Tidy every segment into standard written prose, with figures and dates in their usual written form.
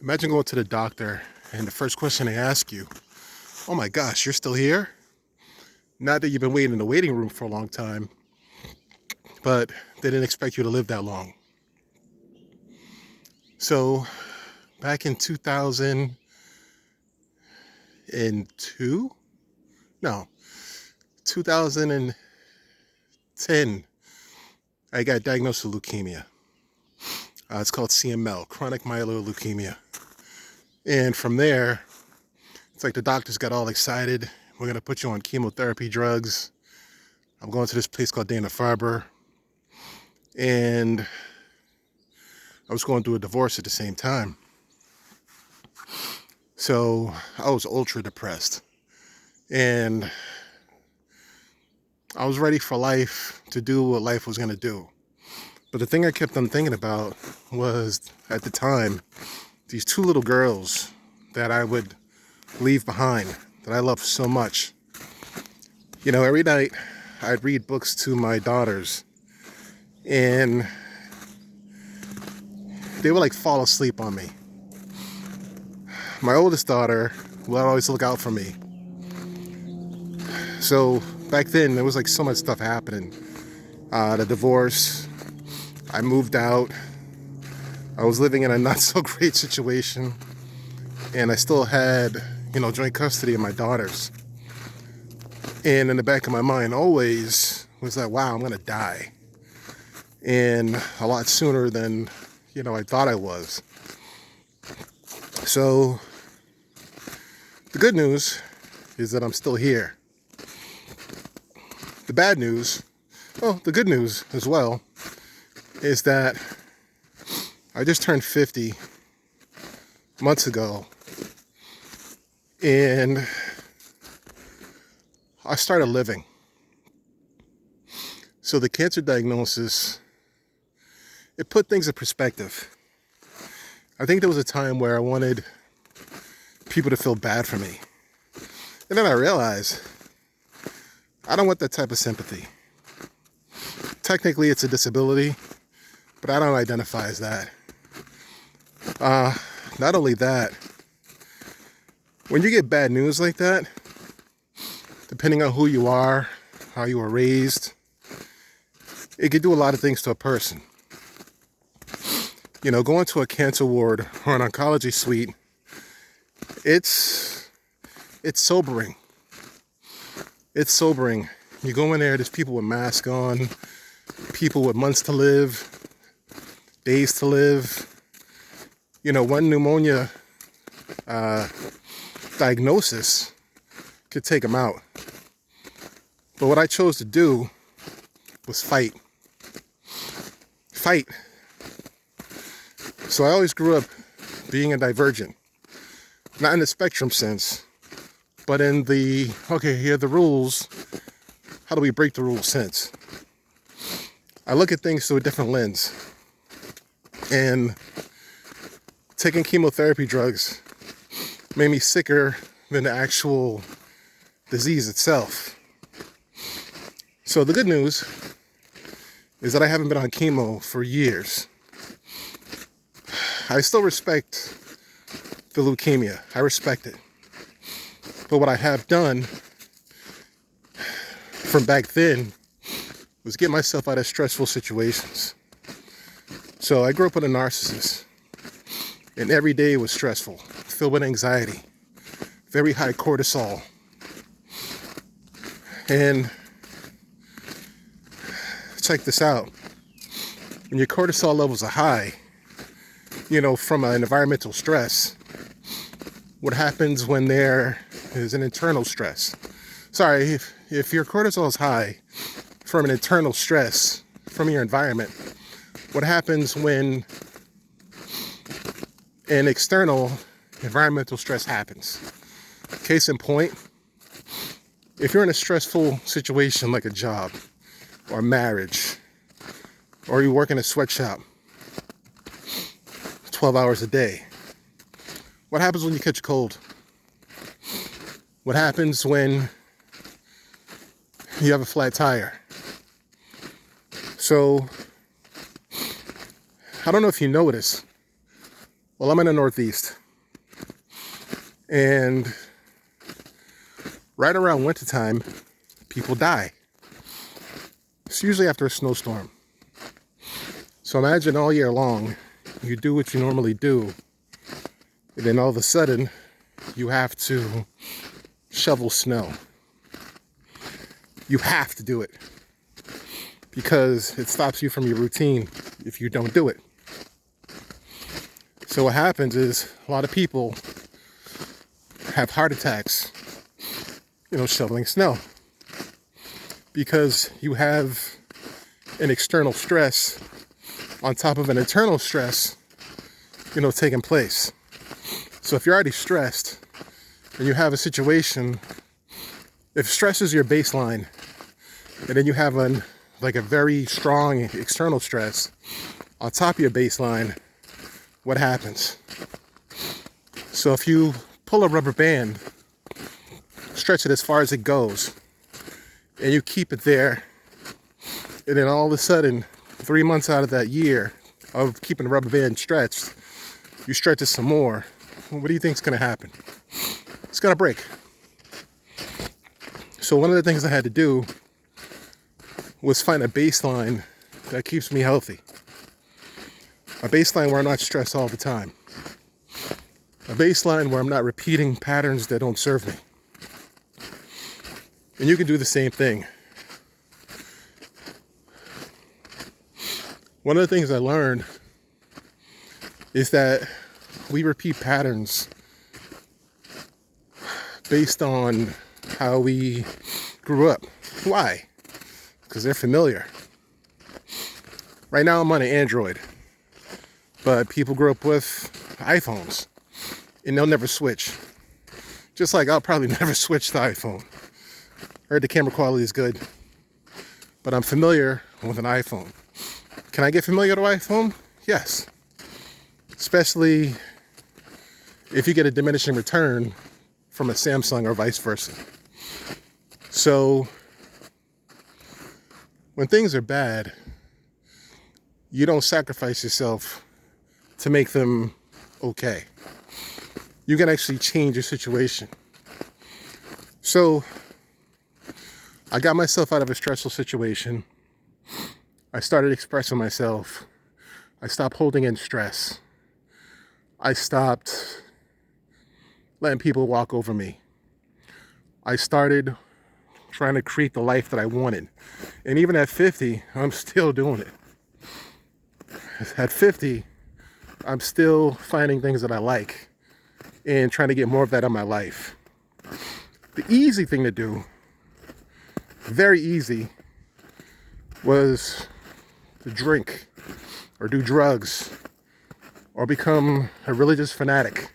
Imagine going to the doctor and the first question they ask you, oh my gosh, you're still here? Not that you've been waiting in the waiting room for a long time, but they didn't expect you to live that long. So back in 2002, no, 2010, I got diagnosed with leukemia. It's called CML, chronic myeloid leukemia. And from there, it's like the doctors got all excited. We're going to put you on chemotherapy drugs. I'm going to this place called Dana-Farber. And I was going through a divorce at the same time. So I was ultra depressed. And I was ready for life to do what life was going to do. But the thing I kept on thinking about was, at the time, these two little girls that I would leave behind, that I loved so much. You know, every night I'd read books to my daughters, and they would like fall asleep on me. My oldest daughter would always look out for me. So back then there was like so much stuff happening. The divorce, I moved out, I was living in a not so great situation, and I still had, joint custody of my daughters. And in the back of my mind always was that, wow, I'm gonna die. And a lot sooner than, I thought I was. So the good news is that I'm still here. The bad news, the good news as well, is that I just turned 50 months ago, and I started living. So the cancer diagnosis, it put things in perspective. I think there was a time where I wanted people to feel bad for me. And then I realized I don't want that type of sympathy. Technically, it's a disability, but I don't identify as that. Not only that, when you get bad news like that, depending on who you are, how you were raised, it could do a lot of things to a person. Going to a cancer ward or an oncology suite, it's sobering. It's sobering. You go in there, there's people with masks on, people with months to live, days to live. One pneumonia diagnosis could take them out. But what I chose to do was fight. Fight. So I always grew up being a divergent. Not in the spectrum sense, but in the, okay, here are the rules. How do we break the rules sense? I look at things through a different lens. And taking chemotherapy drugs made me sicker than the actual disease itself. So the good news is that I haven't been on chemo for years. I still respect the leukemia. I respect it. But what I have done from back then was get myself out of stressful situations. So I grew up with a narcissist, and every day was stressful, filled with anxiety, very high cortisol. And check this out. When your cortisol levels are high, from an environmental stress, what happens when there is an internal stress? Sorry, if your cortisol is high from an internal stress from your environment, what happens when an external environmental stress happens? Case in point, if you're in a stressful situation like a job or marriage, or you work in a sweatshop 12 hours a day, what happens when you catch a cold? What happens when you have a flat tire? So, I don't know if you notice, Well, I'm in the Northeast, and right around wintertime, people die. It's usually after a snowstorm. So imagine all year long, you do what you normally do, and then all of a sudden, you have to shovel snow. You have to do it because it stops you from your routine if you don't do it. So what happens is a lot of people have heart attacks, shoveling snow, because you have an external stress on top of an internal stress, taking place. So if you're already stressed and you have a situation, if stress is your baseline, and then you have a very strong external stress on top of your baseline, what happens? So if you pull a rubber band, stretch it as far as it goes, and you keep it there, and then all of a sudden, 3 months out of that year of keeping the rubber band stretched, you stretch it some more, what do you think is going to happen? It's going to break. So one of the things I had to do was find a baseline that keeps me healthy. A baseline where I'm not stressed all the time. A baseline where I'm not repeating patterns that don't serve me. And you can do the same thing. One of the things I learned is that we repeat patterns based on how we grew up. Why? Because they're familiar. Right now I'm on an Android, but people grew up with iPhones and they'll never switch. Just like I'll probably never switch to iPhone. Heard the camera quality is good, but I'm familiar with an iPhone. Can I get familiar with iPhone? Yes. Especially if you get a diminishing return from a Samsung or vice versa. So when things are bad, you don't sacrifice yourself to make them okay. You can actually change your situation. So I got myself out of a stressful situation. I started expressing myself. I stopped holding in stress. I stopped letting people walk over me. I started trying to create the life that I wanted. And even at 50, I'm still doing it. At 50, I'm still finding things that I like and trying to get more of that in my life. The easy thing to do, very easy, was to drink or do drugs or become a religious fanatic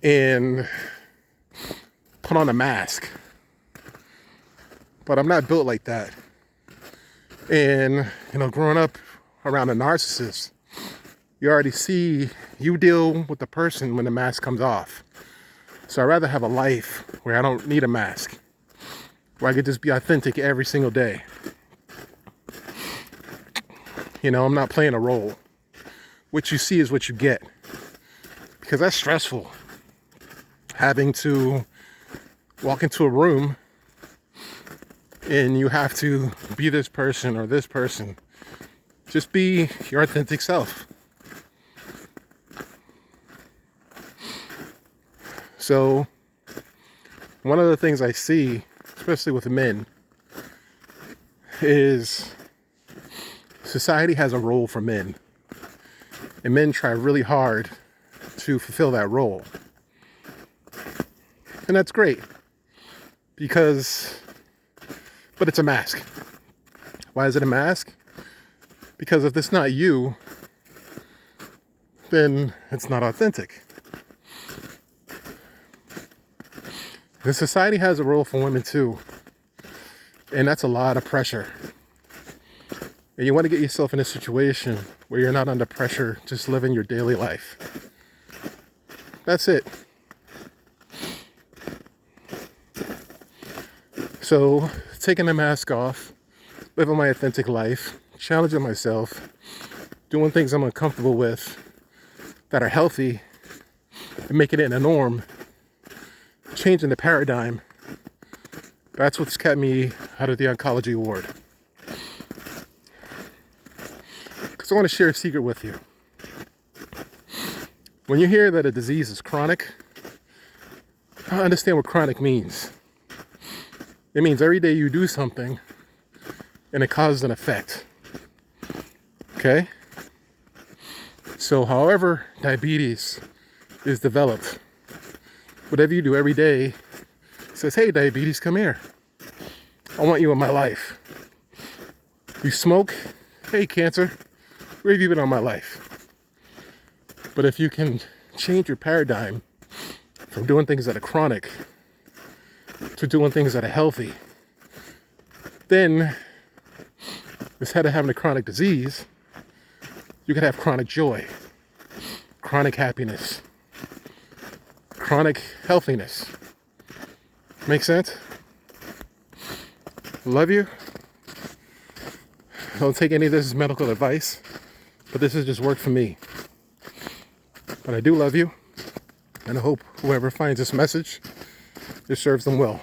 and put on a mask. But I'm not built like that. And, growing up around a narcissist, you already see, you deal with the person when the mask comes off. So I'd rather have a life where I don't need a mask, where I could just be authentic every single day. I'm not playing a role. What you see is what you get. Because that's stressful. Having to walk into a room and you have to be this person or this person. Just be your authentic self. So, one of the things I see, especially with men, is society has a role for men. And men try really hard to fulfill that role. And that's great. But it's a mask. Why is it a mask? Because if it's not you, then it's not authentic. The society has a role for women too. And that's a lot of pressure. And you want to get yourself in a situation where you're not under pressure, just living your daily life. That's it. So, taking the mask off, living my authentic life, challenging myself, doing things I'm uncomfortable with, that are healthy and making it a norm, changing the paradigm. That's what's kept me out of the oncology ward. Because I want to share a secret with you. When you hear that a disease is chronic, I understand what chronic means. It means every day you do something and it causes an effect. Okay? So however diabetes is developed, whatever you do every day says, hey, diabetes, come here. I want you in my life. You smoke? Hey, cancer, where have you been all my life? But if you can change your paradigm from doing things that are chronic to doing things that are healthy, then instead of having a chronic disease, you could have chronic joy, chronic happiness, chronic healthiness. Make sense? Love you. Don't take any of this as medical advice, but this has just worked for me. But I do love you, and I hope whoever finds this message, it serves them well.